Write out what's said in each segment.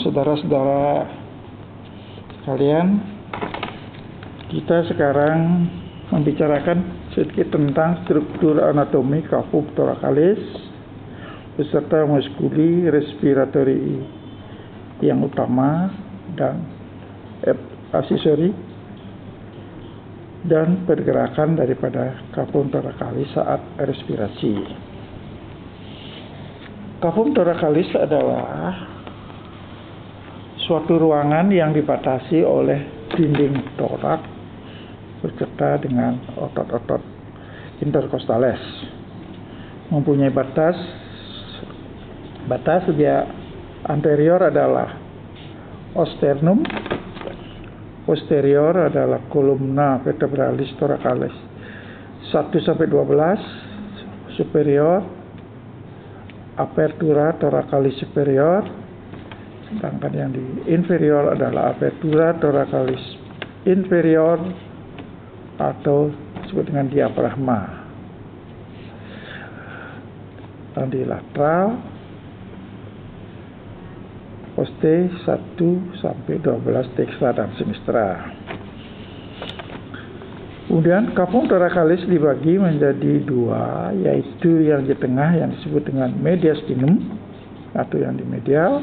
Saudara-saudara sekalian, kita sekarang membicarakan sedikit tentang struktur anatomi kafum thoracalis beserta muskuli respiratory yang utama dan aksesori dan pergerakan daripada kafum thoracalis saat respirasi. Kafum thoracalis adalah suatu ruangan yang dibatasi oleh dinding torak beserta dengan otot-otot intercostales. Mempunyai batas dia anterior adalah osternum, posterior adalah columna vertebralis thoracalis 1-12, superior apertura thoracalis superior, sedangkan yang di inferior adalah apertura thoracalis inferior atau disebut dengan diafragma. Dan di lateral poste 1-12 dextra dan sinistra. Kemudian kafum thoracalis dibagi menjadi dua, yaitu yang di tengah yang disebut dengan mediastinum atau yang di medial,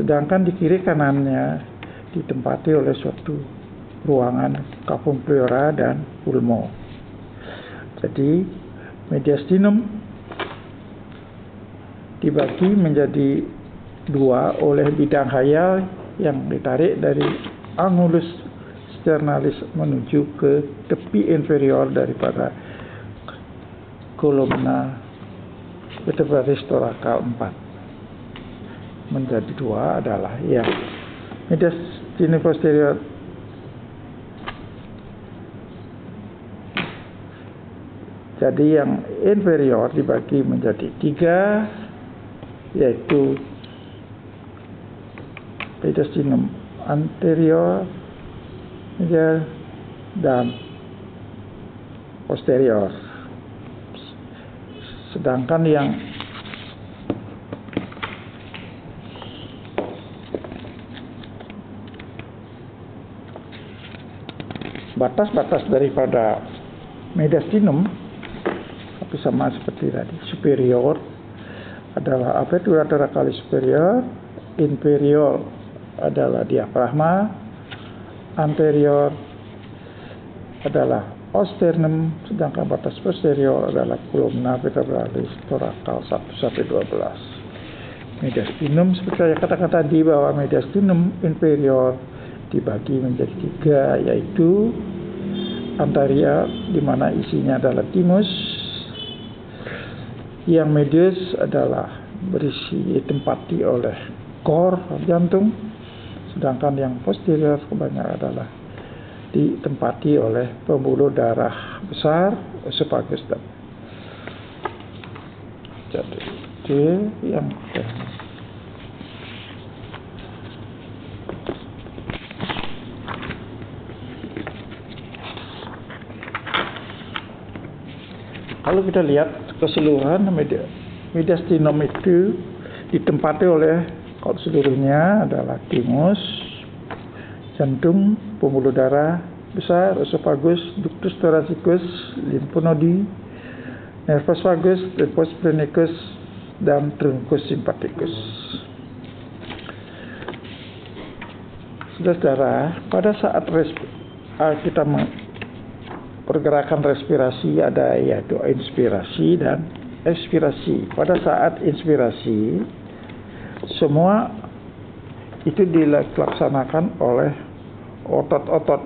sedangkan di kiri kanannya ditempati oleh suatu ruangan kafum pleura dan pulmo. Jadi mediastinum dibagi menjadi dua oleh bidang khayal yang ditarik dari angulus sternalis menuju ke tepi inferior daripada kolumna vertebralis thoracal 4. Menjadi dua adalah yang mediastinum posterior jadi yang inferior dibagi menjadi tiga, yaitu mediastinum anterior dan posterior, sedangkan yang batas-batas daripada mediastinum tapi sama seperti tadi, superior adalah apertura thoracalis superior, inferior adalah diafragma, anterior adalah osternum, sedangkan batas posterior adalah columna vertebralis thoracal 1-12. Mediastinum, seperti saya katakan tadi, bahwa mediastinum inferior dibagi menjadi tiga, yaitu anterior di mana isinya adalah thymus, yang medius adalah berisi ditempati oleh kor jantung, sedangkan yang posterior kebanyakan adalah ditempati oleh pembuluh darah besar, esophagus. Jadi itu yang kalau kita lihat keseluruhan mediastinum itu ditempati oleh kalau seluruhnya adalah thymus, jantung, pembuluh darah besar, esophagus, ductus thoracicus, lymphnodi, nervus vagus, nervus phrenicus, dan truncus sympathicus. Saudara, pada saat kita pergerakan respirasi ada yaitu inspirasi dan ekspirasi. Pada saat inspirasi semua itu dilaksanakan oleh otot-otot,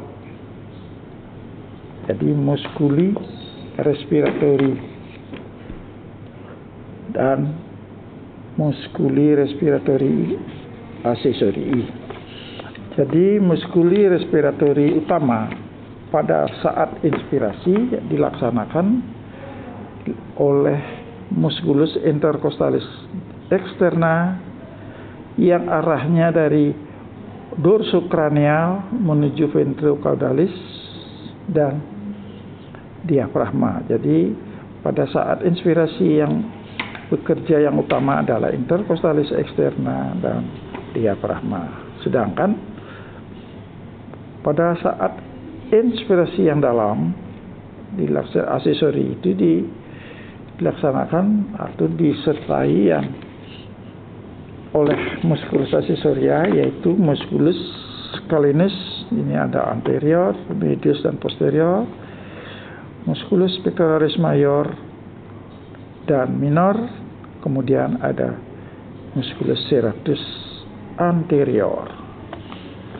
jadi muskuli respiratory dan muskuli respiratory aksesori. Jadi muskuli respiratory utama pada saat inspirasi dilaksanakan oleh musculus intercostalis externa yang arahnya dari dorsokranial menuju ventrocaudalis dan diafragma. Jadi pada saat inspirasi yang bekerja yang utama adalah intercostalis externa dan diafragma. Sedangkan pada saat inspirasi yang dalam aksesori itu dilaksanakan atau disertai yang oleh musculus aksesoria, yaitu musculus scalenus, ini ada anterior, medius dan posterior, musculus pectoralis major dan minor, kemudian ada musculus serratus anterior.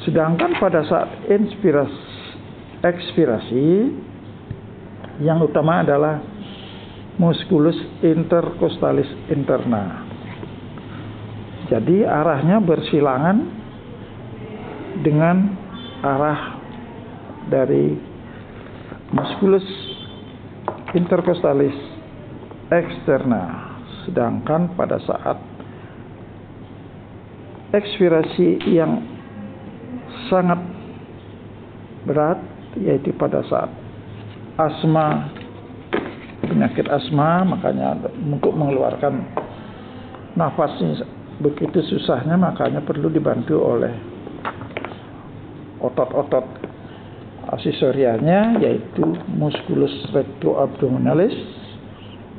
Sedangkan pada saat ekspirasi yang utama adalah musculus intercostalis interna. Jadi arahnya bersilangan dengan arah dari musculus intercostalis externa. Sedangkan pada saat ekspirasi yang sangat berat, yaitu pada saat asma, penyakit asma, makanya untuk mengeluarkan nafasnya begitu susahnya, makanya perlu dibantu oleh otot-otot aksesorianya, yaitu musculus recto-abdominalis,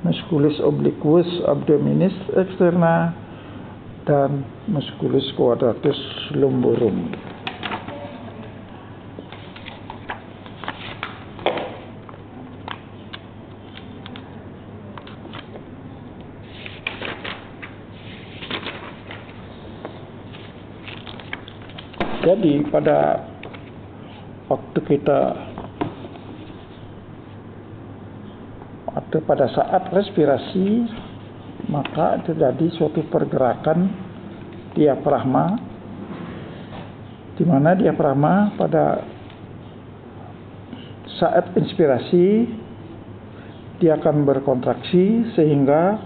musculus obliquus abdominis externa, dan musculus quadratus lumborum. Jadi pada pada saat respirasi, maka terjadi suatu pergerakan diafragma, di mana diafragma pada saat inspirasi dia akan berkontraksi sehingga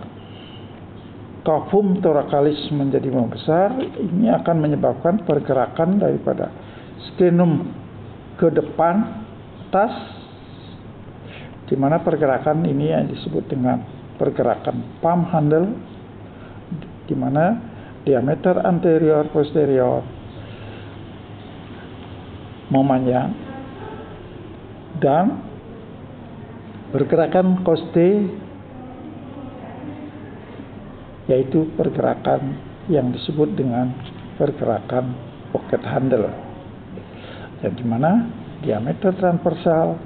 kafum thoracalis menjadi membesar. Ini akan menyebabkan pergerakan daripada sternum ke depan atas, di mana pergerakan ini yang disebut dengan pergerakan palm handle, di mana diameter anterior posterior memanjang dan pergerakan coste, yaitu pergerakan yang disebut dengan pergerakan pocket handle, yang dimana diameter transversal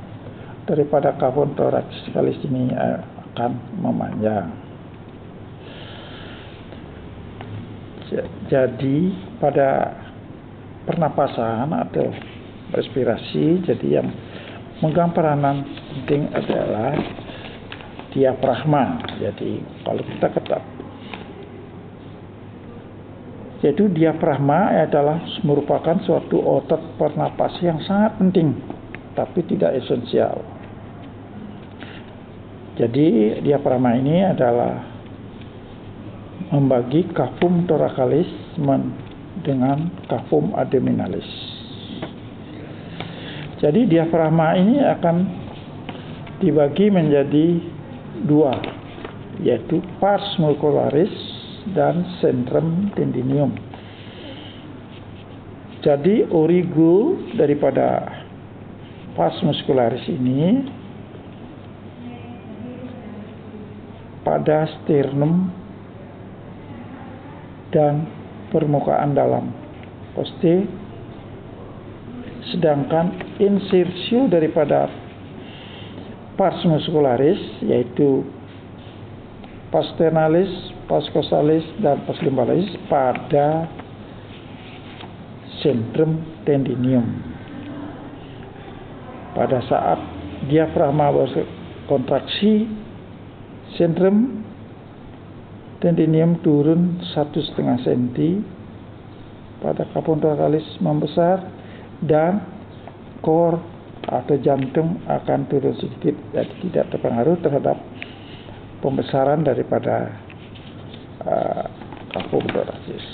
daripada kafum thoracalis ini akan memanjang. Jadi pada pernapasan atau respirasi, jadi yang memegang peranan penting adalah diafragma. Jadi kalau kita yaitu diafragma adalah merupakan suatu otot pernapas yang sangat penting, tapi tidak esensial. Jadi diafragma ini adalah membagi kafum thoracalis dengan kafum abdominalis. Jadi diafragma ini akan dibagi menjadi dua, yaitu pars muscularis dan centrum tendinium. Jadi origo daripada pars muscularis ini pada sternum dan permukaan dalam coste, sedangkan insirsio daripada pars muscularis yaitu pars sternalis, pars costalis dan pars lumbalis pada centrum tendinium. Pada saat diafragma berkontraksi, centrum tendinium turun 1,5 cm, pada kafum thoracalis membesar, dan core atau jantung akan turun sedikit, jadi tidak terpengaruh terhadap pembesaran daripada kafum thoracis.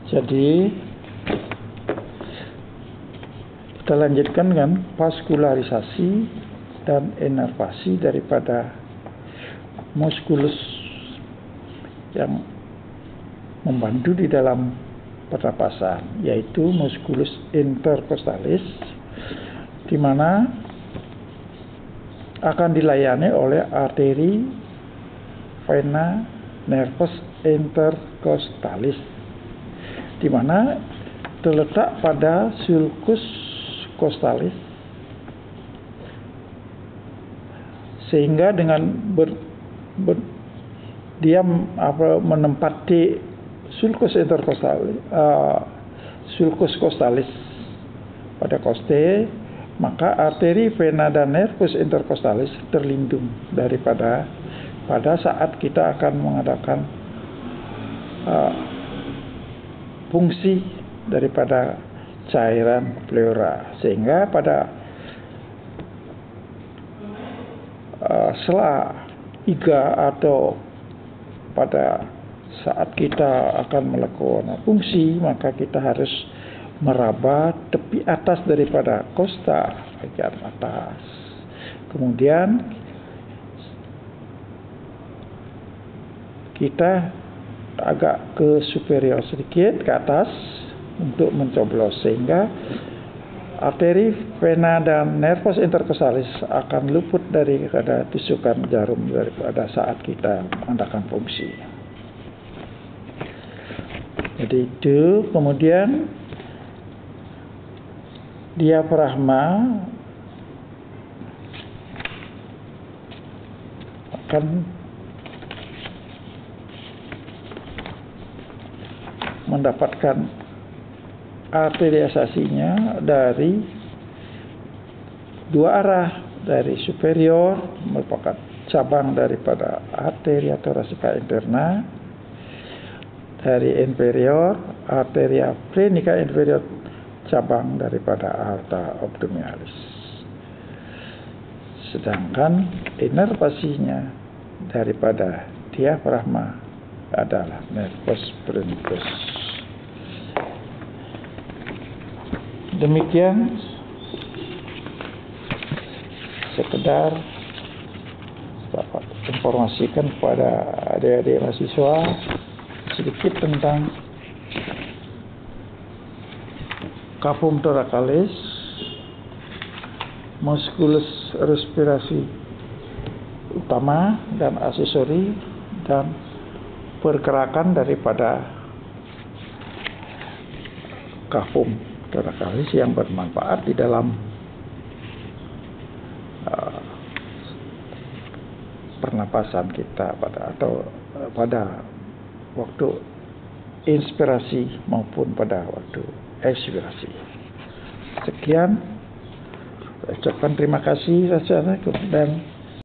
Jadi Kita lanjutkan dengan vaskularisasi dan inervasi daripada muskulus yang membantu di dalam pernapasan, yaitu musculus intercostalis, di mana akan dilayani oleh arteri vena nervus intercostalis, di mana terletak pada sulcus costalis, sehingga dengan dia menempati sulcus intercostalis, sulcus costalis pada koste, maka arteri vena dan nervus intercostalis terlindung daripada pada saat kita akan mengadakan fungsi daripada cairan pleura, sehingga pada sela iga atau pada saat kita akan melakukan fungsi, maka kita harus meraba tepi atas daripada kosta bagian atas. Kemudian kita agak ke superior sedikit ke atas untuk mencoblos, sehingga arteri vena dan nervus intercostalis akan luput daripada tusukan jarum daripada saat kita mengadakan fungsi. Jadi itu. Kemudian diafragma akan mendapatkan arterialisasinya dari dua arah, dari superior merupakan cabang daripada arteria thoracika interna, dari inferior arteria phrenica inferior cabang daripada aorta abdominalis. Sedangkan inervasinya daripada diafragma adalah nervus phrenicus. Demikian sekedar dapat informasikan kepada adik-adik mahasiswa sedikit tentang cavum thoracalis, musculus respirasi utama dan aksesori, dan pergerakan daripada cavum thoracalis yang bermanfaat di dalam pernapasan kita pada waktu inspirasi maupun pada waktu ekspirasi. Sekian, saya ucapkan terima kasih. Assalamualaikum dan